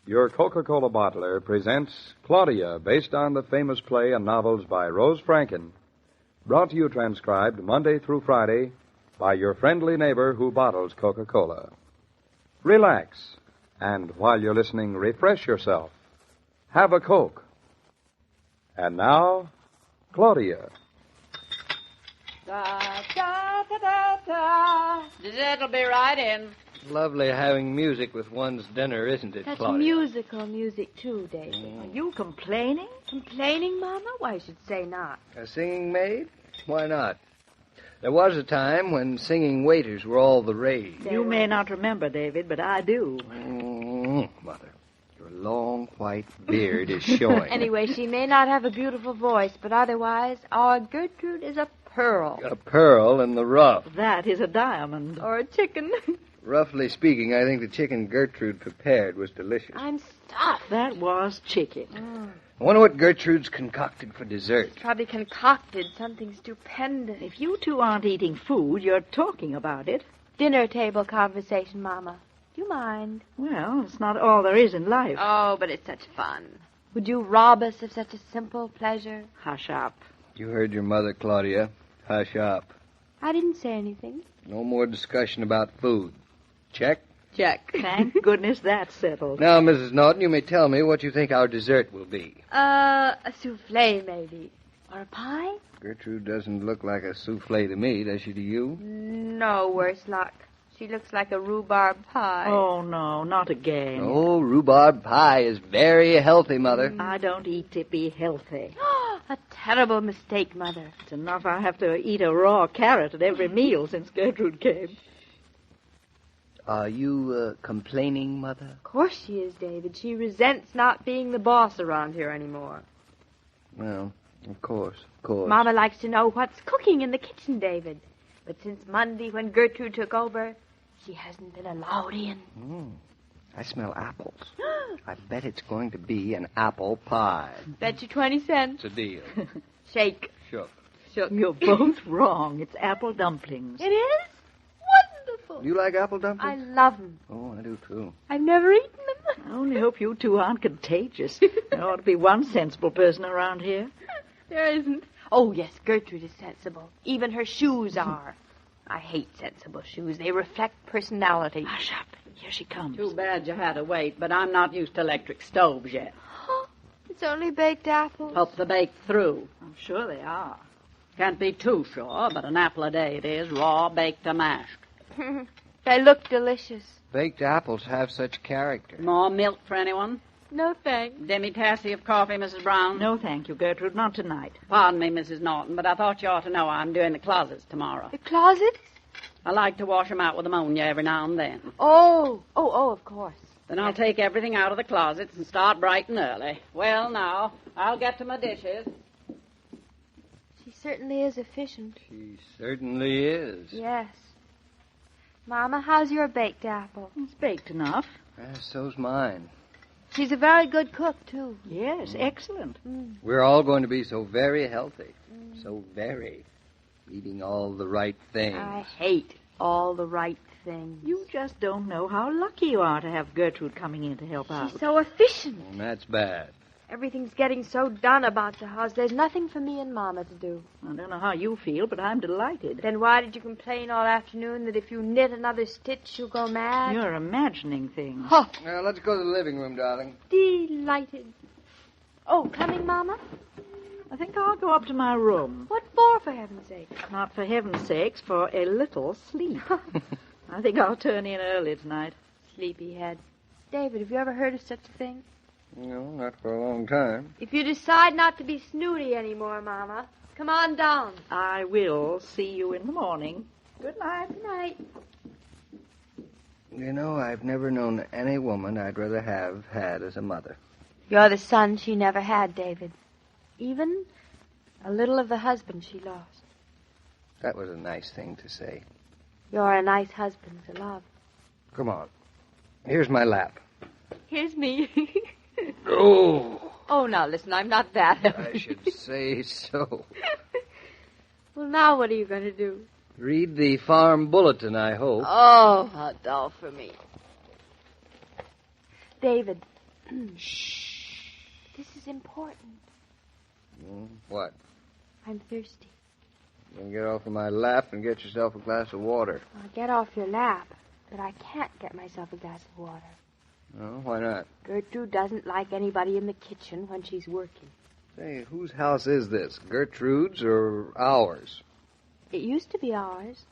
Your Coca-Cola bottler presents Claudia, based on the famous play and novels by Rose Franken. Brought to you transcribed Monday through Friday by your friendly neighbor who bottles Coca-Cola. Relax, and while you're listening, refresh yourself. Have a Coke. And now, Claudia. Da, da, da, da, da. It'll be right in. Lovely having music with one's dinner, isn't it, That's Claudia? musical music, too, David. Are you complaining? Complaining, Mama? Why, I should say not. A singing maid? Why not? There was a time when singing waiters were all the rage. You may not remember, David, but I do. Mother, your long white beard is showing. Anyway, she may not have a beautiful voice, but otherwise, our Gertrude is a pearl. A pearl in the rough. That is a diamond. Or a chicken. Roughly speaking, I think the chicken Gertrude prepared was delicious. I'm stuffed. That was chicken. I wonder what Gertrude's concocted for dessert. Probably concocted something stupendous. If you two aren't eating food, you're talking about it. Dinner table conversation, Mama. Do you mind? Well, it's not all there is in life. Oh, but it's such fun. Would you rob us of such a simple pleasure? Hush up. You heard your mother, Claudia. Hush up. I didn't say anything. No more discussion about food. Check? Check. Thank goodness that's settled. Now, Mrs. Naughton, you may tell me what you think our dessert will be. A souffle, maybe. Or a pie? Gertrude doesn't look like a souffle to me, does she to you? No, worse luck. She looks like a rhubarb pie. Oh, no, not again. Oh, rhubarb pie is very healthy, Mother. I don't eat to be healthy. A terrible mistake, Mother. It's enough I have to eat a raw carrot at every meal since Gertrude came. Are you complaining, Mother? Of course she is, David. She resents not being the boss around here anymore. Well, of course. Mama likes to know what's cooking in the kitchen, David. But since Monday, when Gertrude took over, she hasn't been allowed in. I smell apples. I bet it's going to be an apple pie. Bet you 20 cents. It's a deal. Shake. Shook. You're both wrong. It's apple dumplings. It is? Wonderful. You like apple I dumplings? love them. Oh, I do, too. I've never eaten them. I only hope you two aren't contagious. There ought to be one sensible person around here. There isn't. Oh, yes, Gertrude is sensible. Even her shoes are. I hate sensible shoes. They reflect personality. Hush up. Here she comes. Too bad you had to wait, but I'm not used to electric stoves yet. It's only baked apples. Hope they bake through. I'm sure they are. Can't be too sure, but an apple a day it is, raw, baked, or mashed. They look delicious. Baked apples have such character. More milk for anyone? No thanks. Demi-tasse of coffee, Mrs. Brown? No, thank you, Gertrude. Not tonight. Pardon me, Mrs. Naughton, but I thought you ought to know I'm doing the closets tomorrow. The closet? I like to wash them out with ammonia every now and then. Oh, of course. Then I'll take everything out of the closets and start bright and early. Well, now, I'll get to my dishes. She certainly is efficient. She certainly is. Yes. Mama, how's your baked apple? It's baked enough. So's mine. She's a very good cook, too. Yes, excellent. We're all going to be so very healthy. So very. Eating all the right things. I hate all the right things. You just don't know how lucky you are to have Gertrude coming in to help out. She's so efficient. And that's bad. Everything's getting so done about the house. There's nothing for me and Mama to do. I don't know how you feel, but I'm delighted. Then why did you complain all afternoon that if you knit another stitch, you'll go mad? You're imagining things. Oh, Now, let's go to the living room, darling. delighted. Oh, coming, Mama? I think I'll go up to my room. What for heaven's sake? Not for heaven's sakes, for a little sleep. I think I'll turn in early tonight. Sleepyhead. David, have you ever heard of such a thing? No, not for a long time. If you decide not to be snooty anymore, Mama, come on down. I will see you in the morning. Good night. Good night. You know, I've never known any woman I'd rather have had as a mother. You're the son she never had, David. Even a little of the husband she lost. That was a nice thing to say. You're a nice husband to love. Come on. Here's my lap. Here's me. Oh, Oh, now listen, I'm not that. I should say so. Well, now what are you going to do? Read the farm bulletin, I hope. Oh, how dull for me. David, Shh. This is important. What? I'm thirsty. You can get off of my lap and get yourself a glass of water. I'll get off your lap, but I can't get myself a glass of water. No, why not? Gertrude doesn't like anybody in the kitchen when she's working. Say, whose house is this? Gertrude's or ours? It used to be ours,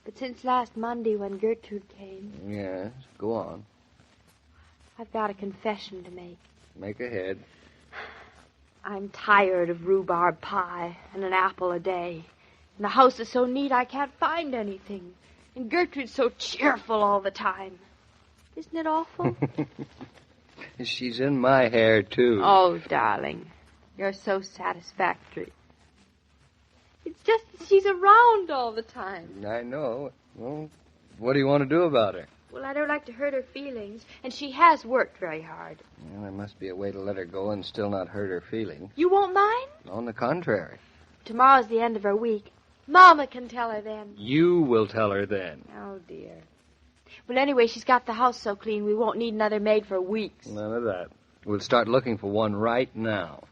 but since last Monday when Gertrude came... Yes, go on. I've got a confession to make. Make ahead. I'm tired of rhubarb pie and an apple a day. And the house is so neat I can't find anything. And Gertrude's so cheerful all the time. Isn't it awful? She's in my hair, too. Oh, darling, you're so satisfactory. It's just that she's around all the time. I know. Well, what do you want to do about her? Well, I don't like to hurt her feelings, and she has worked very hard. Well, there must be a way to let her go and still not hurt her feelings. You won't mind? On the contrary. Tomorrow's the end of her week. Mama can tell her then. You will tell her then. Oh, dear. Well, anyway, she's got the house so clean we won't need another maid for weeks. None of that. We'll start looking for one right now.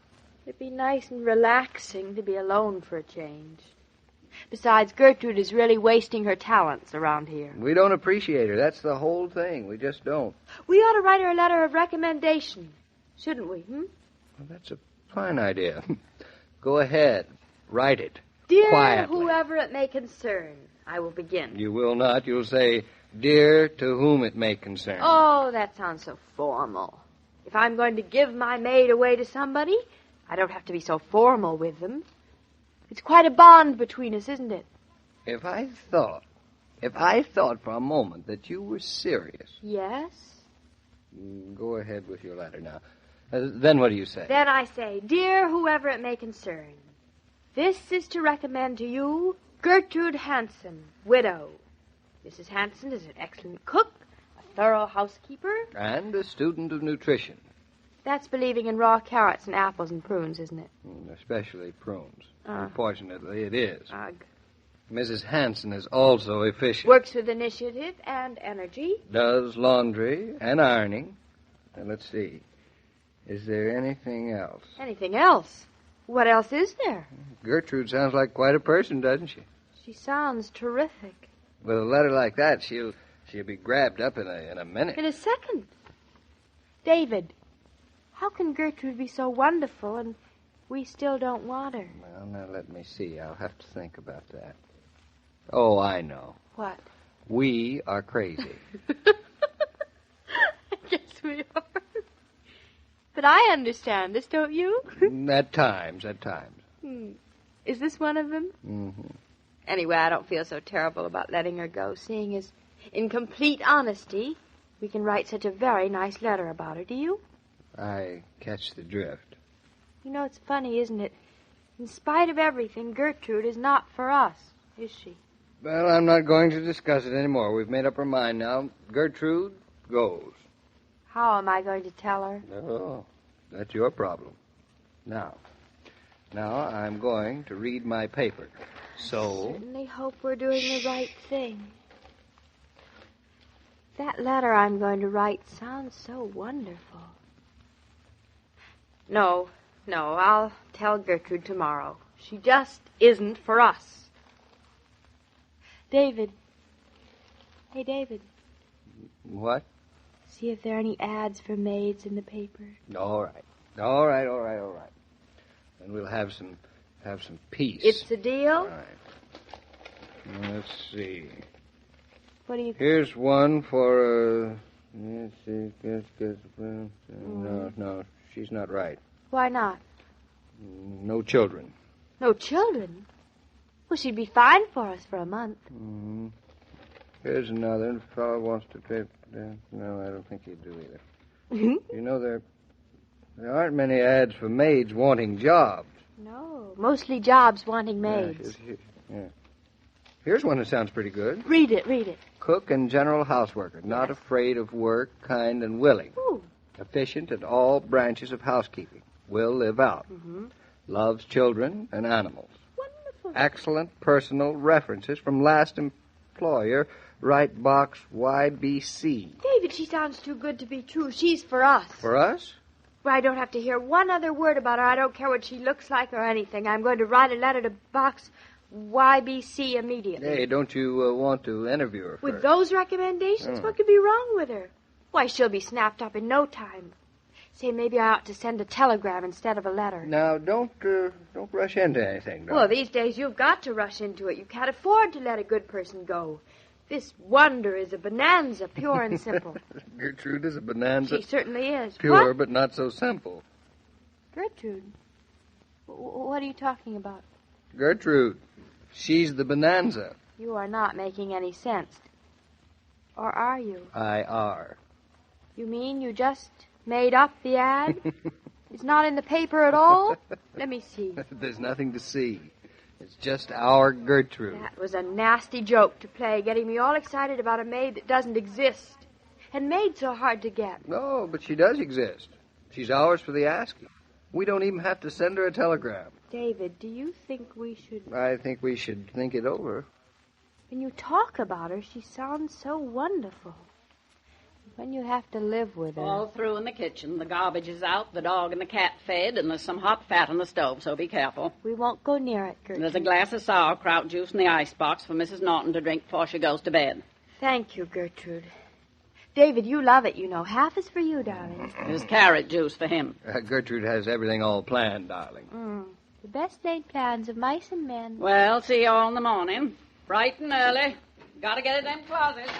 It'd be nice and relaxing to be alone for a change. Besides, Gertrude is really wasting her talents around here. We don't appreciate her. That's the whole thing. We just don't. We ought to write her a letter of recommendation, shouldn't we, Well, that's a fine idea. Go ahead. Write it. Dear quietly. whoever it may concern, I will begin. You will not. You'll say, dear to whom it may concern. Oh, that sounds so formal. If I'm going to give my maid away to somebody, I don't have to be so formal with them. It's quite a bond between us, isn't it? If I thought for a moment that you were serious. Yes? Go ahead with your letter now. Then what do you say? Then I say, dear whoever it may concern, this is to recommend to you Gertrude Hansen, widow. Mrs. Hansen is an excellent cook, a thorough housekeeper. And a student of nutrition. That's believing in raw carrots and apples and prunes, isn't it? Especially prunes. Unfortunately, it is. Ugh. Mrs. Hansen is also efficient. Works with initiative and energy. Does laundry and ironing. Now, let's see. Is there anything else? Anything else? What else is there? Gertrude sounds like quite a person, doesn't she? She sounds terrific. With a letter like that, she'll be grabbed up in a minute. In a second. David, how can Gertrude be so wonderful and we still don't want her? Well, now let me see. I'll have to think about that. Oh, I know. What? We are crazy. I guess we are. But I understand this, don't you? At times. Is this one of them? Mm-hmm. Anyway, I don't feel so terrible about letting her go, seeing as, in complete honesty, we can write such a very nice letter about her. Do you? I catch the drift. You know, it's funny, isn't it? In spite of everything, Gertrude is not for us, is she? Well, I'm not going to discuss it anymore. We've made up our mind now. Gertrude goes. How am I going to tell her? Oh, that's your problem. Now I'm going to read my paper. So... I certainly hope we're doing the right thing. That letter I'm going to write sounds so wonderful. No, I'll tell Gertrude tomorrow. She just isn't for us. David. Hey, David. What? See if there are any ads for maids in the paper. All right. And we'll have some peace. It's a deal? All right. Let's see. What do you... Here's one for, let's see, No, she's not right. Why not? No children. No children? Well, she'd be fine for us for a month. Mm-hmm. Here's another. The fellow wants to pay... No, I don't think he'd do either. You know, there aren't many ads for maids wanting jobs. No, mostly jobs wanting maids. Yeah. Here's one that sounds pretty good. Read it. Cook and general houseworker, not afraid of work, kind and willing. Ooh. Efficient at all branches of housekeeping. Will live out. Mm-hmm. Loves children and animals. Wonderful. Excellent personal references from last employer, Right Box YBC. David, David, she sounds too good to be true. She's for us. For us? Well, I don't have to hear one other word about her. I don't care what she looks like or anything. I'm going to write a letter to Box YBC immediately. Hey, don't you want to interview her With first? those recommendations, what could be wrong with her? Why, she'll be snapped up in no time. Say, maybe I ought to send a telegram instead of a letter. Now, don't rush into anything, don't Well, these days you've got to rush into it. You can't afford to let a good person go. This wonder is a bonanza, pure and simple. Gertrude is a bonanza. She certainly is. Pure, What? but not so simple. Gertrude. What are you talking about? Gertrude, she's the bonanza. You are not making any sense. Or are you? I are. You mean you just made up the ad? It's not in the paper at all? Let me see. There's nothing to see. It's just our Gertrude. That was a nasty joke to play, getting me all excited about a maid that doesn't exist. And made so hard to get. No, but she does exist. She's ours for the asking. We don't even have to send her a telegram. David, do you think we should... I think we should think it over. When you talk about her, she sounds so wonderful. When you have to live with her... All through in the kitchen. The garbage is out, the dog and the cat fed, and there's some hot fat on the stove, so be careful. We won't go near it, Gertrude. There's a glass of sauerkraut juice in the icebox for Mrs. Naughton to drink before she goes to bed. Thank you, Gertrude. David, you love it, you know. Half is for you, darling. There's carrot juice for him. Gertrude has everything all planned, darling. The best laid plans of mice and men. Well, see you all in the morning. Bright and early. Gotta get in them closets.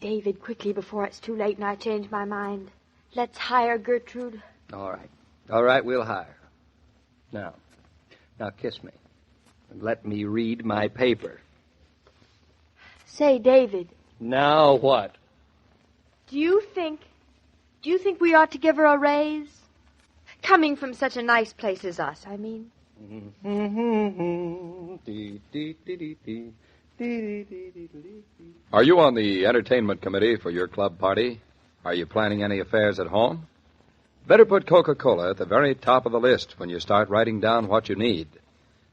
David, quickly before it's too late and I change my mind. Let's hire Gertrude. All right. All right, we'll hire her. Now kiss me. And let me read my paper. Say, David. Now what? Do you think we ought to give her a raise? Coming from such a nice place as us, I mean. Are you on the entertainment committee for your club party? Are you planning any affairs at home? Better put Coca-Cola at the very top of the list when you start writing down what you need.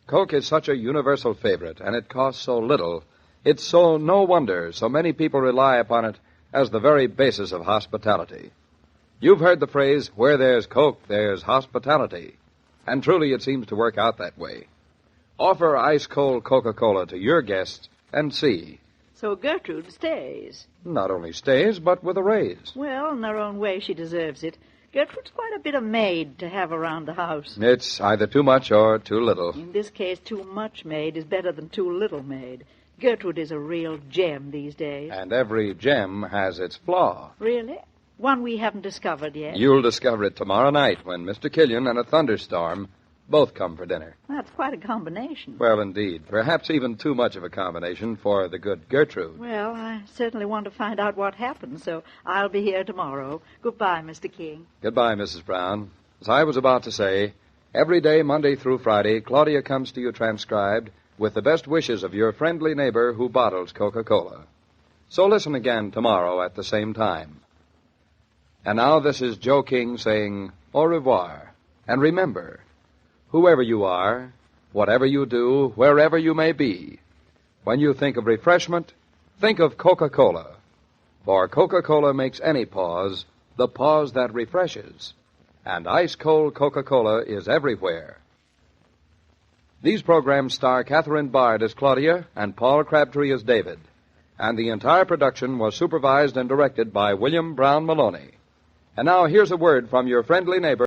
Coke is such a universal favorite, and it costs so little. It's so no wonder so many people rely upon it as the very basis of hospitality. You've heard the phrase, where there's Coke, there's hospitality. And truly it seems to work out that way. Offer ice-cold Coca-Cola to your guests and see. So Gertrude stays. Not only stays, but with a raise. Well, in her own way, she deserves it. Gertrude's quite a bit of maid to have around the house. It's either too much or too little. In this case, too much maid is better than too little maid. Gertrude is a real gem these days. And every gem has its flaw. Really? One we haven't discovered yet. You'll discover it tomorrow night when Mr. Killian and a thunderstorm both come for dinner. That's quite a combination. Well, indeed. Perhaps even too much of a combination for the good Gertrude. Well, I certainly want to find out what happened, so I'll be here tomorrow. Goodbye, Mr. King. Goodbye, Mrs. Brown. As I was about to say, every day, Monday through Friday, Claudia comes to you transcribed with the best wishes of your friendly neighbor who bottles Coca-Cola. So listen again tomorrow at the same time. And now this is Joe King saying au revoir. And remember, whoever you are, whatever you do, wherever you may be, when you think of refreshment, think of Coca-Cola. For Coca-Cola makes any pause the pause that refreshes. And ice-cold Coca-Cola is everywhere. These programs star Catherine Bard as Claudia and Paul Crabtree as David. And the entire production was supervised and directed by William Brown Meloney. And now here's a word from your friendly neighbor.